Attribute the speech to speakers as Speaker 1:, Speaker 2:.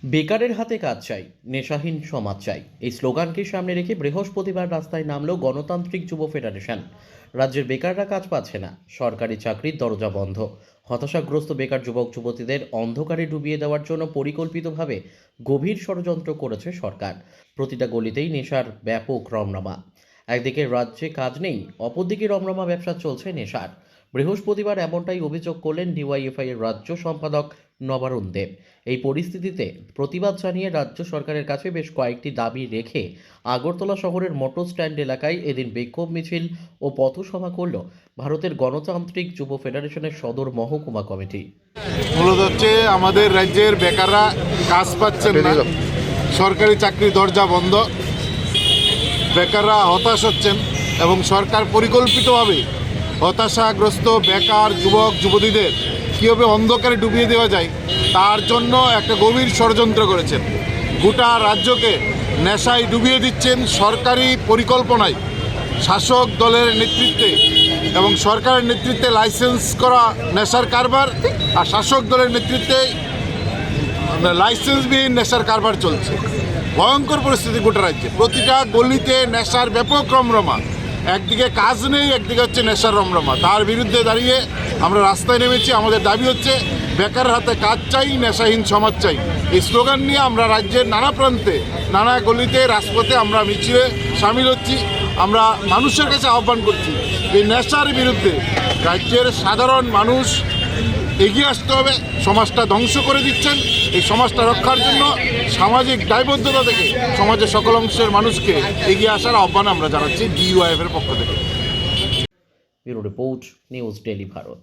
Speaker 1: বেকারের হাতে কাজ চাই, নেশাহীন সমাজ চাই, এই স্লোগানকে সামনে রেখে বৃহস্পতিবার রাস্তায় নামল গণতান্ত্রিক যুব ফেডারেশন। রাজ্যের বেকাররা কাজ পাচ্ছে না, সরকারি চাকরির দরজা বন্ধ। হতাশাগ্রস্ত বেকার যুবক যুবতীদের অন্ধকারে ডুবিয়ে দেওয়ার জন্য পরিকল্পিতভাবে গভীর ষড়যন্ত্র করেছে সরকার। প্রতিটা গলিতেই নেশার ব্যাপক রমরমা। একদিকে রাজ্যে কাজ নেই, অপরদিকে রমরমা ব্যবসা চলছে নেশার। বৃহস্পতিবার এমনটাই অভিযোগ করলেন ডিওয়াইএফআই এর রাজ্য সম্পাদক নবারুণ দেব। এই পরিস্থিতিতে প্রতিবাদ জানিয়ে রাজ্য সরকারের কাছে বেশ কয়েকটি দাবি রেখে আগরতলা শহরের মোটর স্ট্যান্ড এলাকায় এদিন বিক্ষোভ মিছিল ও পথসভা করল ভারতের গণতান্ত্রিক যুব ফেডারেশনের সদর মহকুমা কমিটি।
Speaker 2: মূলত হচ্ছে আমাদের রাজ্যের বেকাররা কাজ পাচ্ছেন না, সরকারি চাকরির দরজা বন্ধ, বেকাররা হতাশ হচ্ছেন এবং সরকার পরিকল্পিতভাবে হতাশাগ্রস্ত বেকার যুবক যুবতীদের কীভাবে অন্ধকারে ডুবিয়ে দেওয়া যায় তার জন্য একটা গভীর ষড়যন্ত্র করেছেন। গোটা রাজ্যকে নেশায় ডুবিয়ে দিচ্ছেন সরকারি পরিকল্পনায়, শাসক দলের নেতৃত্বে এবং সরকারের নেতৃত্বে লাইসেন্স করা নেশার কারবার আর শাসক দলের নেতৃত্বে লাইসেন্সবিহীন নেশার কারবার চলছে। ভয়ঙ্কর পরিস্থিতি গোটা রাজ্যে, প্রতিটা গলিতে নেশার ব্যাপক রমরমা। একদিকে কাজ নেই, একদিকে হচ্ছে নেশার রমরমা। তার বিরুদ্ধে দাঁড়িয়ে আমরা রাস্তায় নেমেছি। আমাদের দাবি হচ্ছে বেকার হাতে কাজ চাই, নেশাহীন সমাজ চাই। এই স্লোগান নিয়ে আমরা রাজ্যের নানা প্রান্তে, নানা গলিতে, রাজপথে আমরা মিছিলে সামিল হচ্ছি। আমরা মানুষের কাছে আহ্বান করছি এই নেশার বিরুদ্ধে রাজ্যের সাধারণ মানুষ এগিয়ে আসতে হবে। সমাজটা ধ্বংস করে দিচ্ছেন, এই সমাজটা রক্ষার জন্য সামাজিক দায়বদ্ধতা থেকে সমাজের সকল অংশের মানুষকে এগিয়ে আসার আহ্বান আমরা জানাচ্ছি ডিওয়াইএফ এর পক্ষ থেকে।
Speaker 1: Bureau report, news daily Bharat.